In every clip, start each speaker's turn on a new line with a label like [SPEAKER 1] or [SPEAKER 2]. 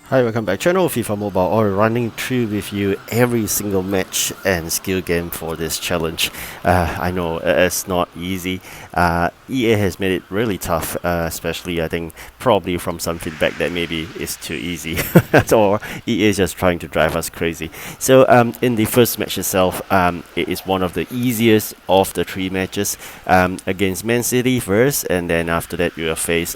[SPEAKER 1] Hi, welcome back. Channel FIFA Mobile, or running through with you every single match and skill game for this challenge. I know it's not easy. EA has made it really tough, especially I think probably from some feedback that maybe it's too easy, or EA is just trying to drive us crazy. So in the first match itself, it is one of the easiest of the three matches against Man City first, and then after that you will face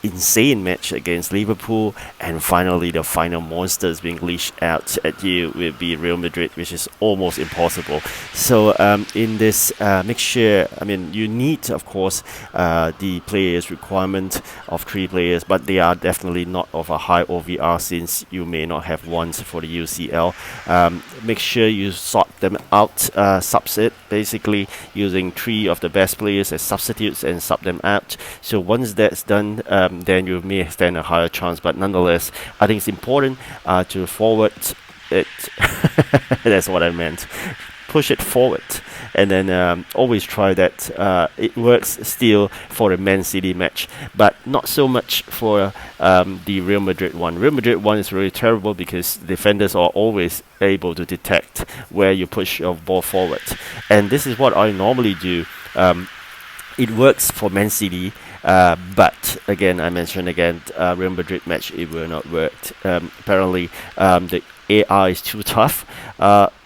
[SPEAKER 1] insane match against Liverpool, and finally the final monsters being leashed out at you will be Real Madrid, which is almost impossible. So in this mixture, I mean, you need, of course, the players requirement of three players, but they are definitely not of a high OVR since you may not have ones for the UCL. Make sure you sort them out, subset, basically using three of the best players as substitutes and sub them out. So once that's done, then you may stand a higher chance. But nonetheless, I think it's important to forward it. That's what I meant. Push it forward, and then always try that. It works still for the Man City match, but not so much for the Real Madrid one. Real Madrid one is really terrible because defenders are always able to detect where you push your ball forward, and this is what I normally do. It works for Man City, but again, I mentioned again, Real Madrid match, it will not work. Apparently, the AI is too tough.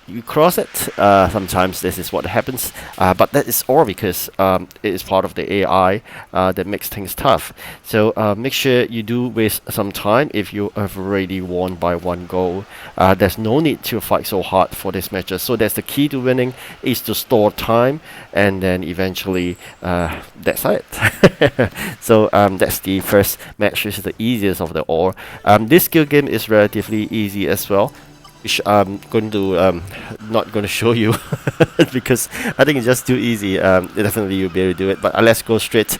[SPEAKER 1] You cross it, sometimes this is what happens, but that is all because it is part of the AI that makes things tough. So make sure you do waste some time if you have already won by one goal. There's no need to fight so hard for this matches. So that's the key to winning, is to store time, and then eventually that's it. So that's the first match, which is the easiest of the all. This skill game is relatively easy as well, which I'm going to not going to show you because I think it's just too easy. Definitely you'll be able to do it. But let's go straight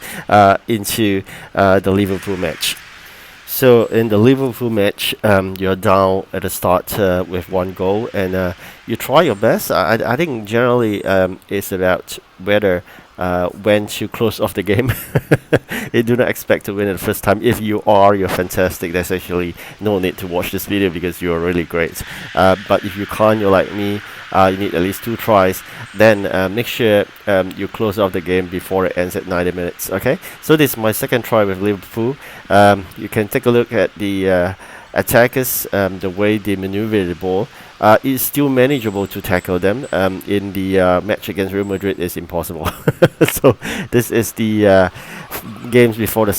[SPEAKER 1] into the Liverpool match. So in the Liverpool match, you're down at the start with one goal, and you try your best. I think generally it's about whether when to close off the game. You do not expect to win it the first time. If you are, you're fantastic. There's actually no need to watch this video because you're really great. But if you can't, you're like me, you need at least 2 tries. Then make sure you close off the game before it ends at 90 minutes. Okay, so this is my second try with Liverpool. You can take a look at the attackers, the way they maneuver the ball. It's still manageable to tackle them. In the match against Real Madrid, it's impossible. So this is the games before the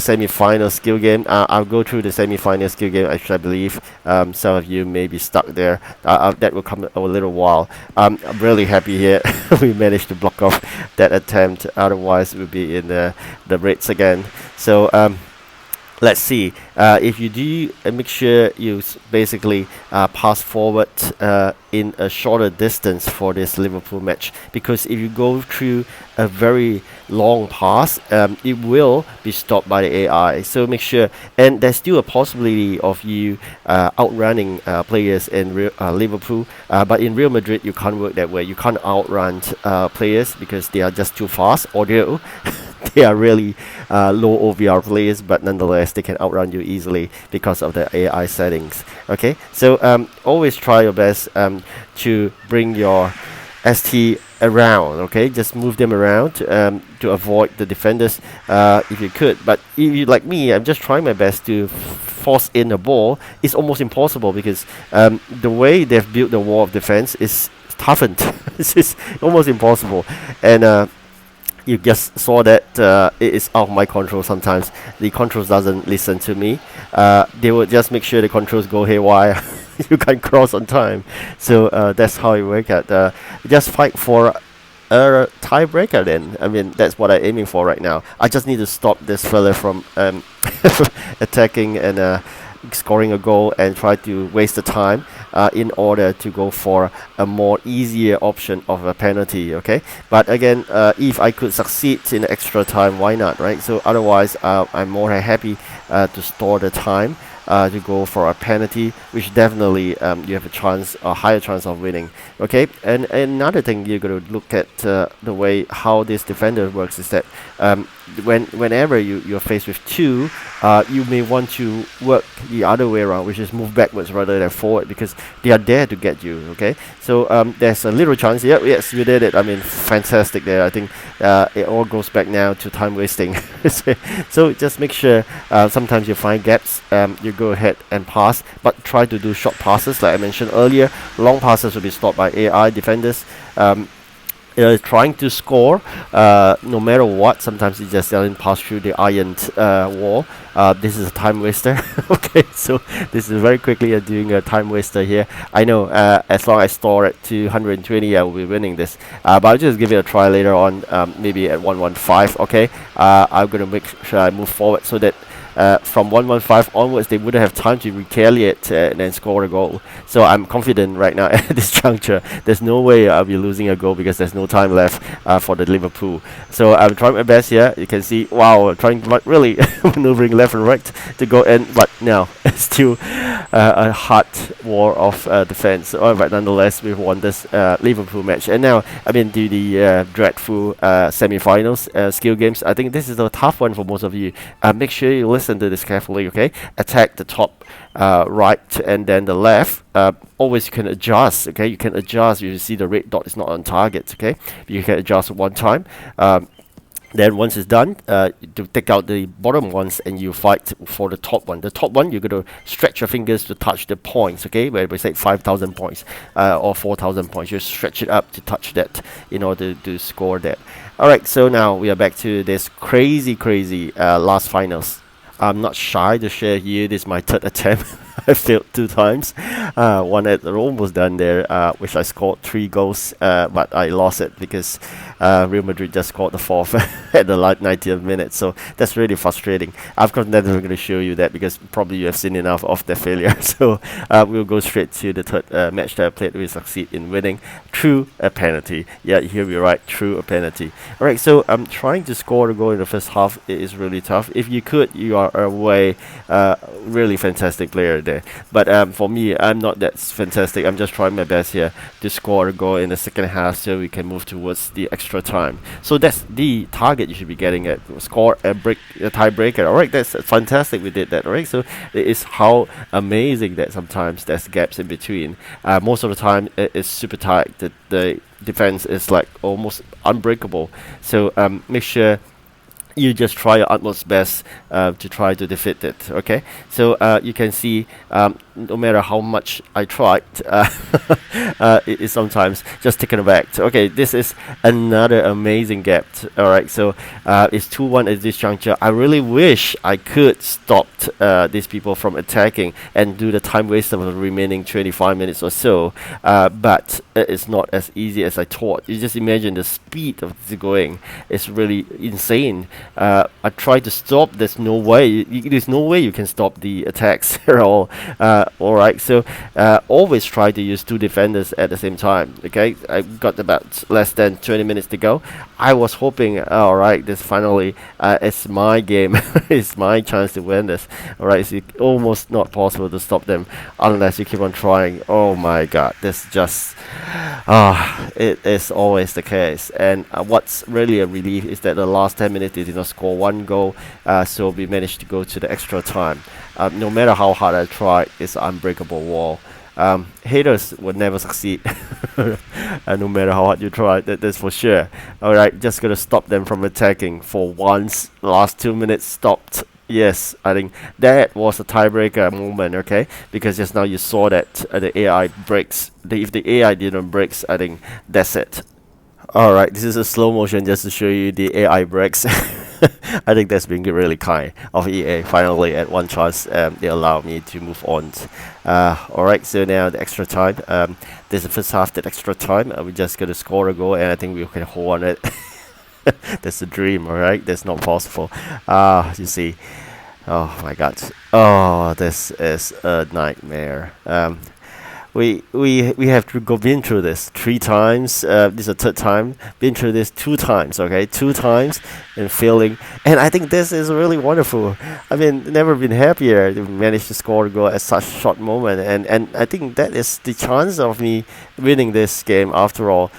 [SPEAKER 1] semi-final skill game. I'll go through the semi-final skill game, I believe. Some of you may be stuck there. That will come a little while. I'm really happy here. We managed to block off that attempt. Otherwise, we'll be in the reds again. So let's see. If you do, make sure you basically pass forward in a shorter distance for this Liverpool match, because if you go through a very long pass, it will be stopped by the AI. So make sure, and there's still a possibility of you outrunning players in Liverpool, but in Real Madrid you can't work that way. You can't outrun players because they are just too fast, although they are really low OVR players, but nonetheless they can outrun you easily because of the AI settings. Okay, so always try your best to bring your ST around. Okay, just move them around to avoid the defenders if you could. But if you, like me, I'm just trying my best to force in the ball. It's almost impossible because the way they've built the wall of defense is toughened. It's just almost impossible, and you just saw that it is out of my control sometimes. The controls doesn't listen to me. They will just make sure the controls go haywire. You can't cross on time. So that's how it works out. Just fight for a tiebreaker then. I mean, that's what I'm aiming for right now. I just need to stop this fella from attacking and scoring a goal and try to waste the time in order to go for a more easier option of a penalty. Okay, but again, if I could succeed in extra time, why not, right? So otherwise I'm more than happy to store the time to go for a penalty, which definitely you have a higher chance of winning. Okay, and another thing you're going to look at the way how this defender works is that whenever you're faced with two, you may want to work the other way around, which is move backwards rather than forward, because they are there to get you. Okay, so there's a little chance. Yep, yes, you did it. I mean, fantastic there. I think it all goes back now to time wasting. So just make sure sometimes you find gaps, you go ahead and pass, but try to do short passes like I mentioned earlier. Long passes will be stopped by AI defenders. Trying to score no matter what. Sometimes it just doesn't pass through the iron wall. This is a time waster. Okay, so this is very quickly doing a time waster here. I know as long as I store at 220, I will be winning this. But I'll just give it a try later on, maybe at 115. Okay, I'm gonna make sure I move forward so that from 115 onwards, they wouldn't have time to retaliate and then score a goal. So I'm confident right now at this juncture. There's no way I'll be losing a goal because there's no time left for the Liverpool. So I'm trying my best here. You can see, wow, trying really maneuvering left and right to go in, but no, it's still a hard war of defense. But nonetheless, we've won this Liverpool match. And now, I mean, to the dreadful semi-finals skill games. I think this is a tough one for most of you. Make sure you listen to this carefully, okay? Attack the top right and then the left. Always you can adjust, okay? You can adjust. You see the red dot is not on target, okay? You can adjust one time. Then once it's done, to take out the bottom ones and you fight for the top one. The top one, you're going to stretch your fingers to touch the points, okay? Where we say 5,000 points or 4,000 points. You stretch it up to touch that in order to score that. Alright, so now we are back to this crazy last finals. I'm not shy to share here. This is my third attempt. I failed 2 times. One at almost done there, which I scored 3 goals, but I lost it because Real Madrid just scored the 4th at the 90th minute. So that's really frustrating. Of course, never going to show you that because probably you have seen enough of their failure. So we'll go straight to the third match that I played. We succeed in winning through a penalty. Yeah, here we're right, through a penalty. Alright, so I'm trying to score a goal in the first half. It is really tough. If you could, you are a way really fantastic player there. But for me, I'm not that fantastic. I'm just trying my best here to score a goal in the second half so we can move towards the extra time. So that's the target you should be getting at. Score a tiebreaker. Alright, that's fantastic. We did that. Alright, so it is how amazing that sometimes there's gaps in between. Most of the time, it is super tight. The defense is like almost unbreakable. So make sure you just try your utmost best to try to defeat it. Okay, so you can see no matter how much I tried, it is sometimes just taken aback. Okay, this is another amazing gap. All right, so it's 2-1 at this juncture. I really wish I could stop these people from attacking and do the time waste of the remaining 25 minutes or so, but it's not as easy as I thought. You just imagine the speed of this going. It's really insane. I tried to stop. There's no way. There's no way you can stop the attacks at all. All right. So always try to use 2 defenders at the same time. Okay. I got about less than 20 minutes to go. I was hoping, all right, this finally it's my game. It's my chance to win this. All right. It's almost not possible to stop them unless you keep on trying. Oh my God. This just it is always the case. And what's really a relief is that the last 10 minutes they did not score 1 goal, so we managed to go to the extra time. No matter how hard I try, it's an unbreakable wall. Haters will never succeed, no matter how hard you try. That's for sure. All right, just gonna stop them from attacking for once. Last 2 minutes stopped. Yes, I think that was a tiebreaker moment, okay? Because just now you saw that the AI breaks. If the AI didn't breaks, I think that's it. Alright, this is a slow motion just to show you the AI breaks. I think that's been really kind of EA. Finally, at one chance, they allow me to move on. Alright, so now the extra time. This is the first half, that extra time. We're just going to score a goal, and I think we can hold on it. That's a dream, alright? That's not possible. You see. Oh my God. Oh, this is a nightmare. we have to go been through this 3 times. This is the third time. Been through this 2 times. Okay, 2 times and failing. And I think this is really wonderful. I mean, never been happier to manage to score a goal at such short moment. And I think that is the chance of me winning this game after all.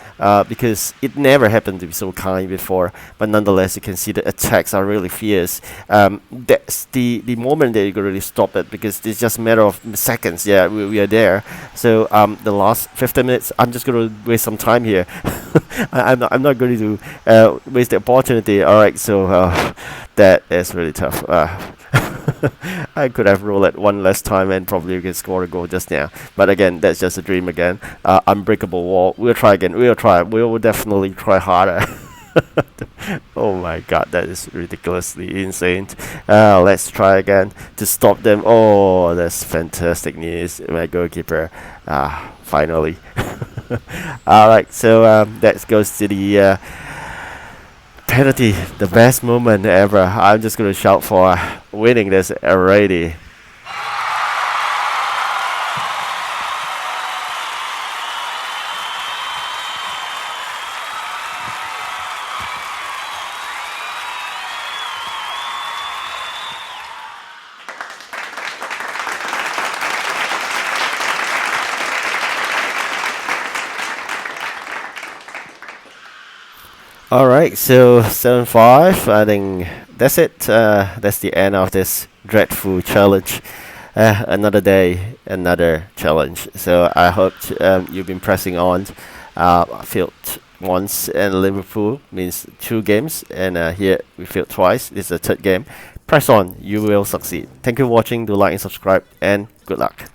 [SPEAKER 1] Because it never happened to be so kind before. But nonetheless, you can see the attacks are really fierce. That's the moment that you can really stop it, because it's just a matter of seconds. Yeah, we are there. So the last 15 minutes, I'm just going to waste some time here. I'm not going to waste the opportunity. All right, so that is really tough. I could have rolled it one less time and probably could score a goal just now. But again, that's just a dream again. Unbreakable wall. We'll try again. We'll try. We will definitely try harder. Oh my god, that is ridiculously insane. Let's try again to stop them. Oh, that's fantastic news. My goalkeeper. Finally. Alright, so that goes to the penalty. The best moment ever. I'm just going to shout for winning this already. Alright, so 7-5. I think that's it. That's the end of this dreadful challenge. Another day, another challenge. So I hope you've been pressing on. Failed once, and Liverpool means 2 games, and here we failed twice. This is the third game. Press on, you will succeed. Thank you for watching. Do like and subscribe, and good luck.